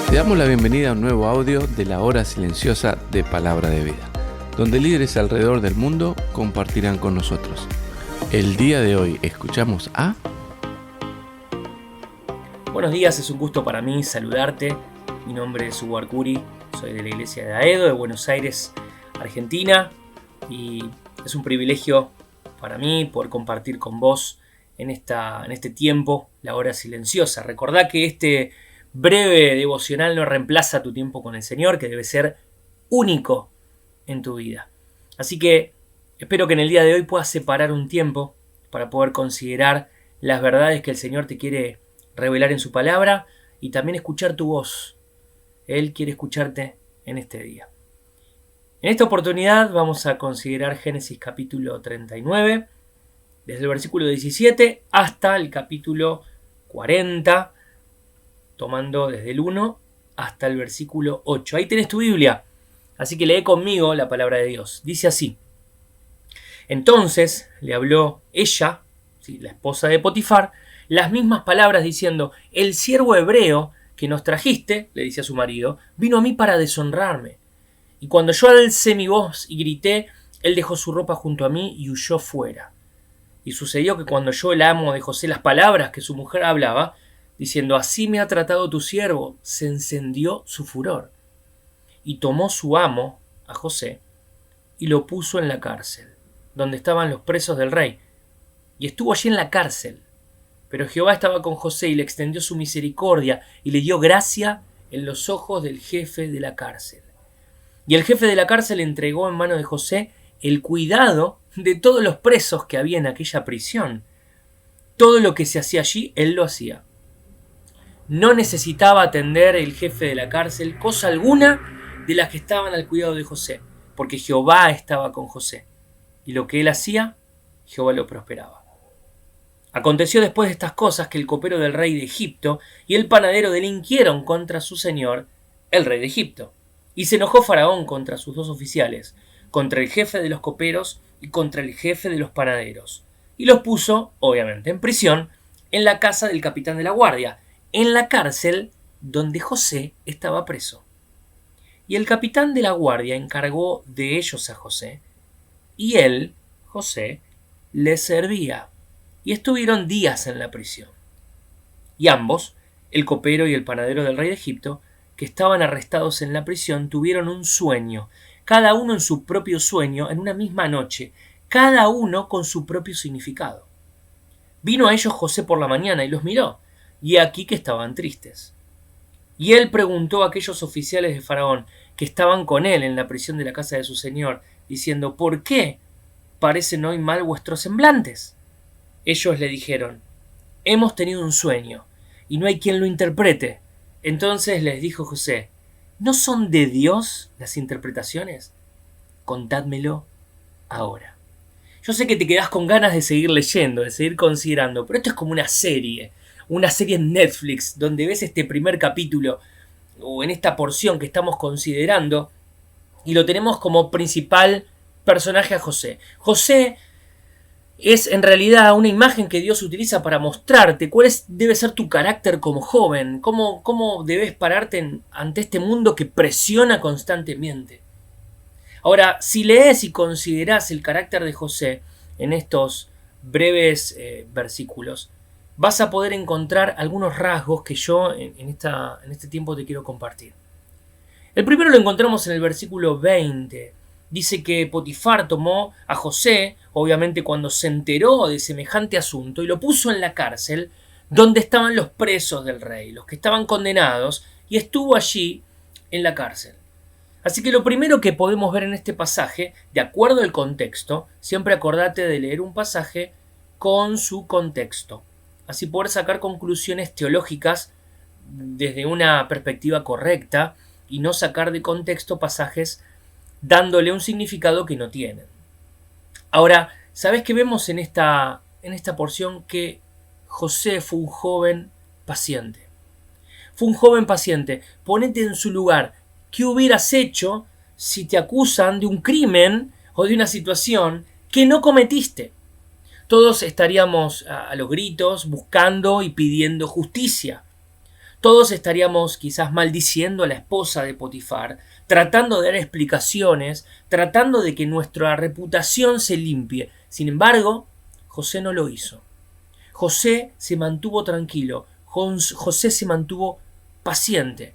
Te damos la bienvenida a un nuevo audio de la hora silenciosa de Palabra de Vida, donde líderes alrededor del mundo compartirán con nosotros. El día de hoy escuchamos a... Buenos días, es un gusto para mí saludarte. Mi nombre es Hugo Arcuri, soy de la iglesia de Aedo, de Buenos Aires, Argentina, y es un privilegio para mí poder compartir con vos en este tiempo, la hora silenciosa. Recordá que este breve devocional no reemplaza tu tiempo con el Señor, que debe ser único en tu vida. Así que espero que en el día de hoy puedas separar un tiempo para poder considerar las verdades que el Señor te quiere revelar en su palabra y también escuchar tu voz. Él quiere escucharte en este día. En esta oportunidad vamos a considerar Génesis capítulo 39, desde el versículo 17 hasta el capítulo 40, tomando desde el 1 hasta el versículo 8. Ahí tenés tu Biblia, así que lee conmigo la palabra de Dios. Dice así: Entonces le habló ella, la esposa de Potifar, las mismas palabras diciendo: el siervo hebreo que nos trajiste, le dice a su marido, vino a mí para deshonrarme. Y cuando yo alcé mi voz y grité, él dejó su ropa junto a mí y huyó fuera. Y sucedió que cuando oyó el amo de José las palabras que su mujer hablaba, diciendo: así me ha tratado tu siervo, se encendió su furor. Y tomó su amo a José y lo puso en la cárcel, donde estaban los presos del rey. Y estuvo allí en la cárcel. Pero Jehová estaba con José y le extendió su misericordia y le dio gracia en los ojos del jefe de la cárcel. Y el jefe de la cárcel entregó en mano de José el cuidado de todos los presos que había en aquella prisión. Todo lo que se hacía allí, él lo hacía. No necesitaba atender el jefe de la cárcel cosa alguna de las que estaban al cuidado de José, porque Jehová estaba con José. Y lo que él hacía, Jehová lo prosperaba. Aconteció después de estas cosas que el copero del rey de Egipto y el panadero delinquieron contra su señor, el rey de Egipto. Y se enojó Faraón contra sus dos oficiales, contra el jefe de los coperos y contra el jefe de los panaderos. Y los puso, obviamente, en prisión, en la casa del capitán de la guardia, en la cárcel donde José estaba preso. Y el capitán de la guardia encargó de ellos a José, y él, José, les servía. Y estuvieron días en la prisión. Y ambos, el copero y el panadero del rey de Egipto, que estaban arrestados en la prisión, tuvieron un sueño, cada uno en su propio sueño, en una misma noche, cada uno con su propio significado. Vino a ellos José por la mañana y los miró, y aquí que estaban tristes. Y él preguntó a aquellos oficiales de Faraón que estaban con él en la prisión de la casa de su señor, diciendo: ¿por qué parecen hoy mal vuestros semblantes? Ellos le dijeron: hemos tenido un sueño, y no hay quien lo interprete. Entonces les dijo José: ¿no son de Dios las interpretaciones? Contádmelo ahora. Yo sé que te quedás con ganas de seguir leyendo, de seguir considerando, pero esto es como una serie en Netflix, donde ves este primer capítulo, o en esta porción que estamos considerando, y lo tenemos como principal personaje a José. José es en realidad una imagen que Dios utiliza para mostrarte cuál debe ser tu carácter como joven, cómo debes pararte ante este mundo que presiona constantemente. Ahora, si lees y considerás el carácter de José en estos breves versículos, vas a poder encontrar algunos rasgos que yo en este tiempo te quiero compartir. El primero lo encontramos en el versículo 20. Dice que Potifar tomó a José, obviamente cuando se enteró de semejante asunto, y lo puso en la cárcel donde estaban los presos del rey, los que estaban condenados, y estuvo allí en la cárcel. Así que lo primero que podemos ver en este pasaje, de acuerdo al contexto, siempre acordate de leer un pasaje con su contexto, así poder sacar conclusiones teológicas desde una perspectiva correcta y no sacar de contexto pasajes dándole un significado que no tienen. Ahora, ¿sabes qué vemos en esta porción? Que José fue un joven paciente. Fue un joven paciente. Ponete en su lugar. ¿Qué hubieras hecho si te acusan de un crimen o de una situación que no cometiste? Todos estaríamos a los gritos buscando y pidiendo justicia. Todos estaríamos quizás maldiciendo a la esposa de Potifar, tratando de dar explicaciones, tratando de que nuestra reputación se limpie. Sin embargo, José no lo hizo. José se mantuvo tranquilo, José se mantuvo paciente.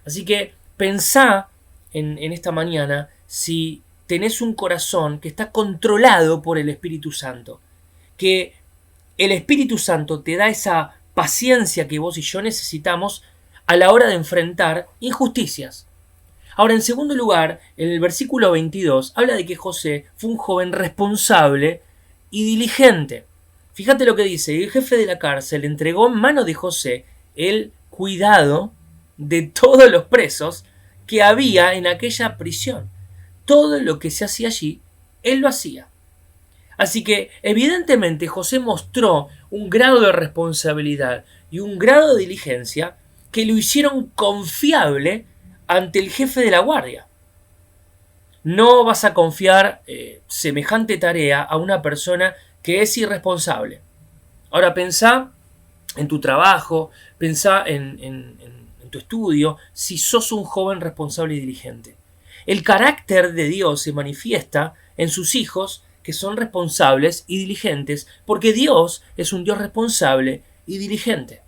Así que pensá en esta mañana si tenés un corazón que está controlado por el Espíritu Santo, que el Espíritu Santo te da esa paciencia que vos y yo necesitamos a la hora de enfrentar injusticias. Ahora, en segundo lugar, en el versículo 22 habla de que José fue un joven responsable y diligente. Fíjate lo que dice: el jefe de la cárcel entregó en mano de José el cuidado de todos los presos que había en aquella prisión. Todo lo que se hacía allí, él lo hacía. Así que, evidentemente, José mostró un grado de responsabilidad y un grado de diligencia que lo hicieron confiable ante el jefe de la guardia. No vas a confiar semejante tarea a una persona que es irresponsable. Ahora pensá en tu trabajo, pensá en tu estudio, si sos un joven responsable y diligente. El carácter de Dios se manifiesta en sus hijos que son responsables y diligentes, porque Dios es un Dios responsable y diligente.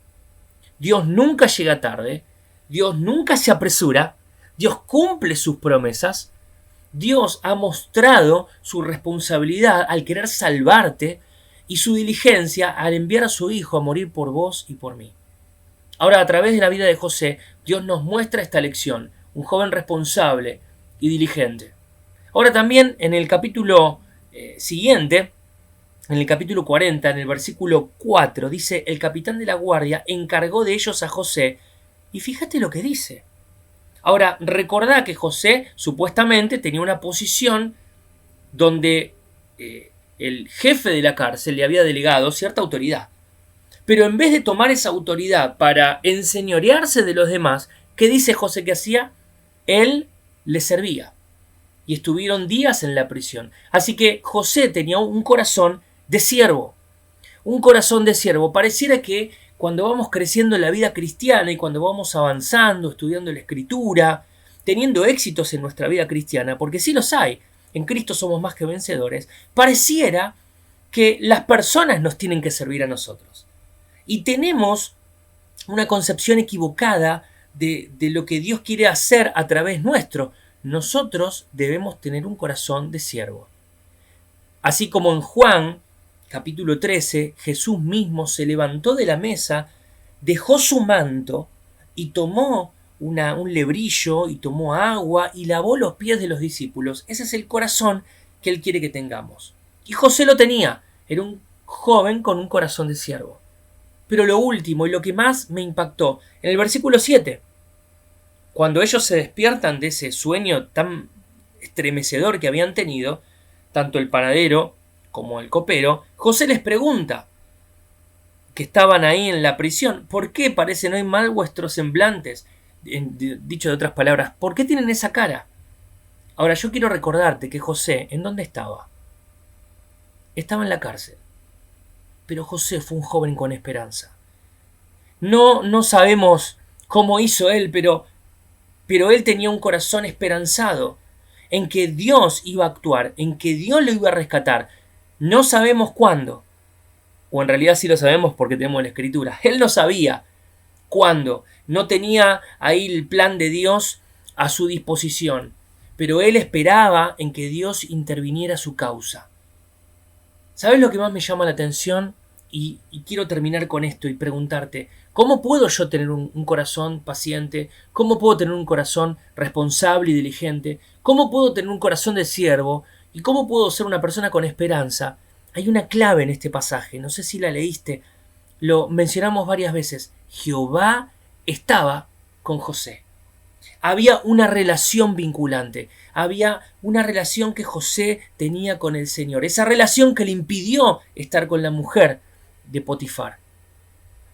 Dios nunca llega tarde, Dios nunca se apresura, Dios cumple sus promesas, Dios ha mostrado su responsabilidad al querer salvarte y su diligencia al enviar a su Hijo a morir por vos y por mí. Ahora, a través de la vida de José, Dios nos muestra esta lección, un joven responsable y diligente. Ahora también en el capítulo siguiente, en el capítulo 40, en el versículo 4, dice: el capitán de la guardia encargó de ellos a José, y fíjate lo que dice. Ahora, recordá que José supuestamente tenía una posición donde el jefe de la cárcel le había delegado cierta autoridad. Pero en vez de tomar esa autoridad para enseñorearse de los demás, ¿qué dice José que hacía? Él le servía. Y estuvieron días en la prisión. Así que José tenía un corazón de siervo. Un corazón de siervo. Pareciera que cuando vamos creciendo en la vida cristiana y cuando vamos avanzando, estudiando la Escritura, teniendo éxitos en nuestra vida cristiana, porque sí los hay, en Cristo somos más que vencedores, pareciera que las personas nos tienen que servir a nosotros. Y tenemos una concepción equivocada de lo que Dios quiere hacer a través nuestro. Nosotros debemos tener un corazón de siervo. Así como en Juan, capítulo 13, Jesús mismo se levantó de la mesa, dejó su manto y tomó un lebrillo y tomó agua y lavó los pies de los discípulos. Ese es el corazón que Él quiere que tengamos. Y José lo tenía. Era un joven con un corazón de siervo. Pero lo último y lo que más me impactó, en el versículo 7, cuando ellos se despiertan de ese sueño tan estremecedor que habían tenido, tanto el panadero como el copero, José les pregunta, que estaban ahí en la prisión: ¿por qué parecen hoy mal vuestros semblantes? Dicho de otras palabras, ¿por qué tienen esa cara? Ahora yo quiero recordarte que José, ¿en dónde estaba? Estaba en la cárcel. Pero José fue un joven con esperanza. No sabemos cómo hizo él, pero él tenía un corazón esperanzado en que Dios iba a actuar, en que Dios lo iba a rescatar. No sabemos cuándo, o en realidad sí lo sabemos porque tenemos la Escritura. Él no sabía cuándo, no tenía ahí el plan de Dios a su disposición, pero él esperaba en que Dios interviniera su causa. ¿Sabes lo que más me llama la atención? Y quiero terminar con esto y preguntarte, ¿cómo puedo yo tener un corazón paciente? ¿Cómo puedo tener un corazón responsable y diligente? ¿Cómo puedo tener un corazón de siervo? ¿Y cómo puedo ser una persona con esperanza? Hay una clave en este pasaje, no sé si la leíste, lo mencionamos varias veces. Jehová estaba con José. Había una relación vinculante, había una relación que José tenía con el Señor, esa relación que le impidió estar con la mujer de Potifar.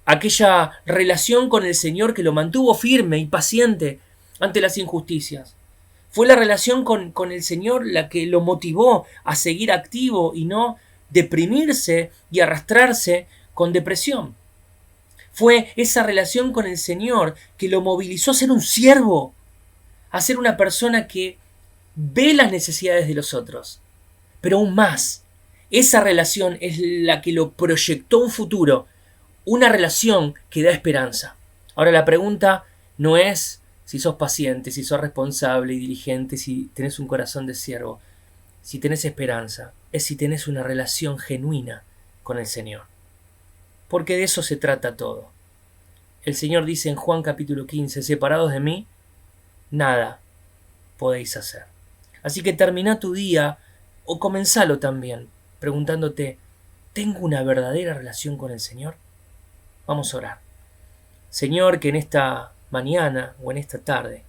Aquella relación con el Señor que lo mantuvo firme y paciente ante las injusticias. Fue la relación con el Señor la que lo motivó a seguir activo y no deprimirse y arrastrarse con depresión. Fue esa relación con el Señor que lo movilizó a ser un siervo, a ser una persona que ve las necesidades de los otros. Pero aún más, esa relación es la que lo proyectó a un futuro, una relación que da esperanza. Ahora la pregunta no es si sos paciente, si sos responsable y diligente, si tenés un corazón de siervo, si tenés esperanza, es si tenés una relación genuina con el Señor. Porque de eso se trata todo. El Señor dice en Juan capítulo 15, separados de mí, nada podéis hacer. Así que termina tu día o comenzalo también preguntándote, ¿tengo una verdadera relación con el Señor? Vamos a orar. Señor, que en esta mañana o en esta tarde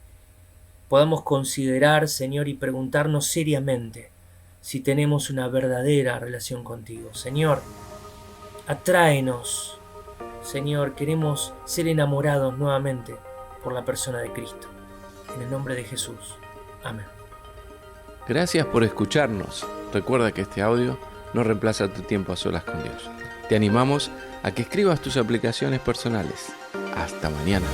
podamos considerar, Señor, y preguntarnos seriamente si tenemos una verdadera relación contigo. Señor, atráenos. Señor, queremos ser enamorados nuevamente por la persona de Cristo. En el nombre de Jesús. Amén. Gracias por escucharnos. Recuerda que este audio no reemplaza tu tiempo a solas con Dios. Te animamos a que escribas tus aplicaciones personales. Hasta mañana.